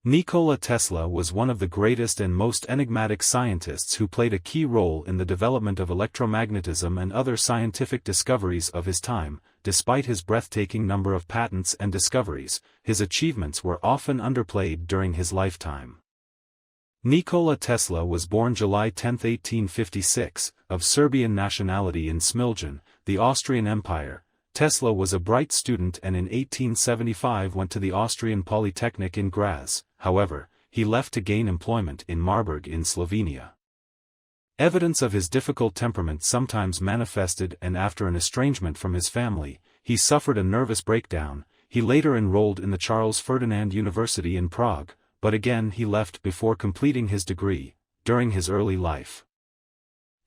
Nikola Tesla was one of the greatest and most enigmatic scientists who played a key role in the development of electromagnetism and other scientific discoveries of his time. Despite his breathtaking number of patents and discoveries, his achievements were often underplayed during his lifetime. Nikola Tesla was born July 10, 1856, of Serbian nationality in Smiljan, the Austrian Empire. Tesla was a bright student and in 1875 went to the Austrian Polytechnic in Graz. However, he left to gain employment in Marburg in Slovenia. Evidence of his difficult temperament sometimes manifested, and after an estrangement from his family, he suffered a nervous breakdown. He later enrolled in the Charles Ferdinand University in Prague, but again he left before completing his degree. During his early life,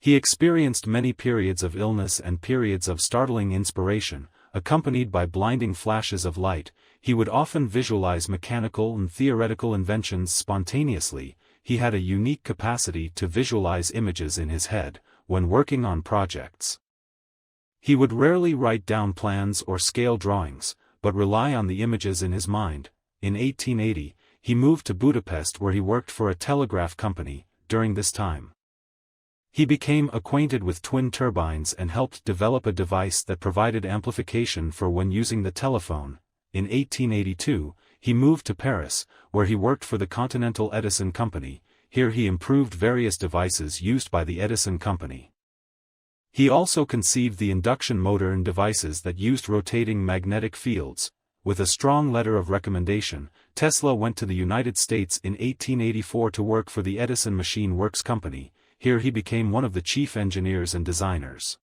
he experienced many periods of illness and periods of startling inspiration, accompanied by blinding flashes of light. He would often visualize mechanical and theoretical inventions spontaneously. He had a unique capacity to visualize images in his head when working on projects. He would rarely write down plans or scale drawings, but rely on the images in his mind. In 1880, he moved to Budapest where he worked for a telegraph company. During this time, he became acquainted with twin turbines and helped develop a device that provided amplification for when using the telephone. In 1882, he moved to Paris, where he worked for the Continental Edison Company. Here he improved various devices used by the Edison Company. He also conceived the induction motor and devices that used rotating magnetic fields. With a strong letter of recommendation, Tesla went to the United States in 1884 to work for the Edison Machine Works Company. Here he became one of the chief engineers and designers.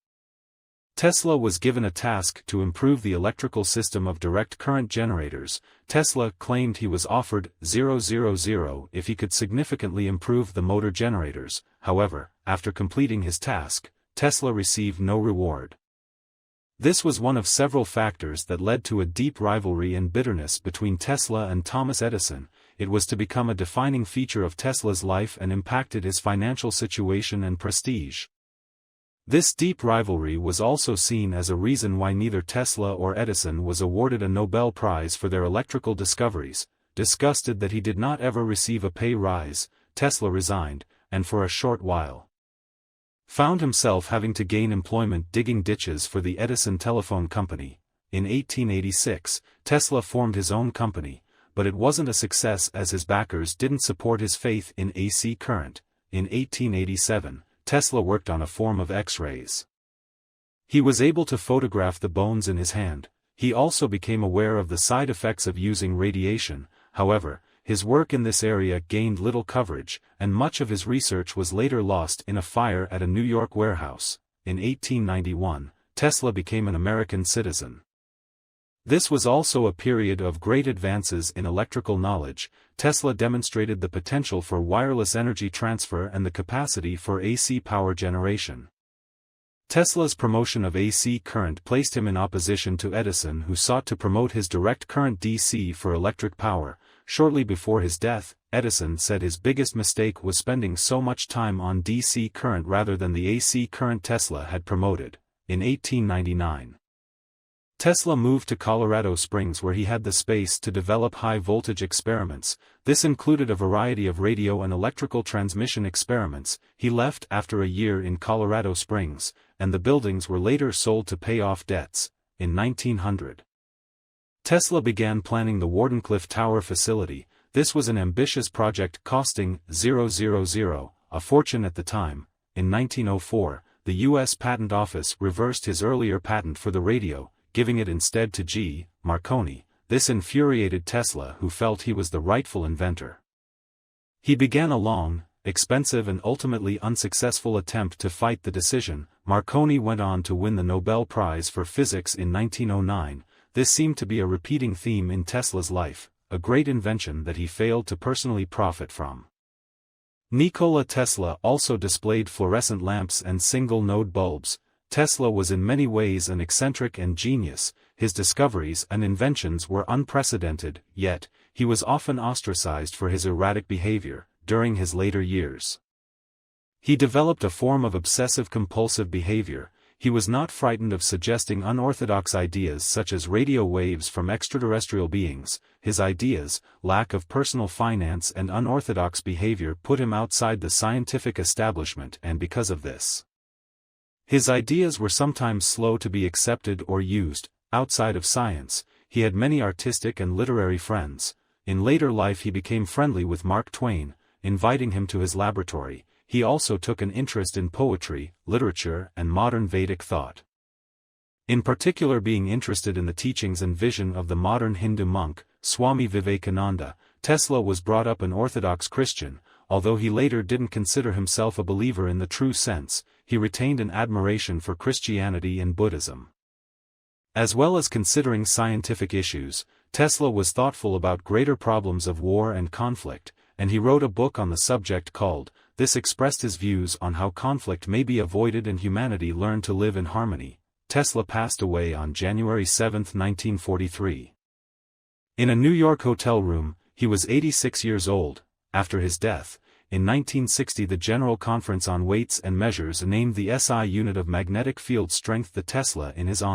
Tesla was given a task to improve the electrical system of direct current generators. Tesla claimed he was offered 000 if he could significantly improve the motor generators. However, after completing his task, Tesla received no reward. This was one of several factors that led to a deep rivalry and bitterness between Tesla and Thomas Edison. It was to become a defining feature of Tesla's life and impacted his financial situation and prestige. This deep rivalry was also seen as a reason why neither Tesla or Edison was awarded a Nobel Prize for their electrical discoveries. Disgusted that he did not ever receive a pay rise, Tesla resigned, and for a short while found himself having to gain employment digging ditches for the Edison Telephone Company. In 1886, Tesla formed his own company, but it wasn't a success as his backers didn't support his faith in AC current. In 1887, Tesla worked on a form of X-rays. He was able to photograph the bones in his hand. He also became aware of the side effects of using radiation. However, his work in this area gained little coverage, and much of his research was later lost in a fire at a New York warehouse. In 1891, Tesla became an American citizen. This was also a period of great advances in electrical knowledge. Tesla demonstrated the potential for wireless energy transfer and the capacity for AC power generation. Tesla's promotion of AC current placed him in opposition to Edison, who sought to promote his direct current DC for electric power. Shortly before his death, Edison said his biggest mistake was spending so much time on DC current rather than the AC current Tesla had promoted. In 1899, Tesla moved to Colorado Springs where he had the space to develop high-voltage experiments. This included a variety of radio and electrical transmission experiments. He left after a year in Colorado Springs, and the buildings were later sold to pay off debts. In 1900, Tesla began planning the Wardenclyffe Tower facility. This was an ambitious project costing 000 a fortune at the time. In 1904, the U.S. Patent Office reversed his earlier patent for the radio, giving it instead to G. Marconi. This infuriated Tesla, who felt he was the rightful inventor. He began a long, expensive and ultimately unsuccessful attempt to fight the decision. Marconi went on to win the Nobel Prize for Physics in 1909. This seemed to be a repeating theme in Tesla's life, a great invention that he failed to personally profit from. Nikola Tesla also displayed fluorescent lamps and single-node bulbs. Tesla was in many ways an eccentric and genius. His discoveries and inventions were unprecedented, yet, he was often ostracized for his erratic behavior. During his later years, he developed a form of obsessive-compulsive behavior. he was not frightened of suggesting unorthodox ideas such as radio waves from extraterrestrial beings. His ideas, lack of personal finance and unorthodox behavior put him outside the scientific establishment, and because of this, his ideas were sometimes slow to be accepted or used. Outside of science, he had many artistic and literary friends. In later life he became friendly with Mark Twain, inviting him to his laboratory. He also took an interest in poetry, literature, and modern Vedic thought. In particular, being interested in the teachings and vision of the modern Hindu monk, Swami Vivekananda, Tesla was brought up an Orthodox Christian. Although he later didn't consider himself a believer in the true sense, he retained an admiration for Christianity and Buddhism. As well as considering scientific issues, Tesla was thoughtful about greater problems of war and conflict, and he wrote a book on the subject called This expressed his views on how conflict may be avoided and humanity learn to live in harmony. Tesla passed away on January 7, 1943. In a New York hotel room, he was 86 years old. After his death, in 1960 the General Conference on Weights and Measures named the SI unit of magnetic field strength the Tesla in his honor.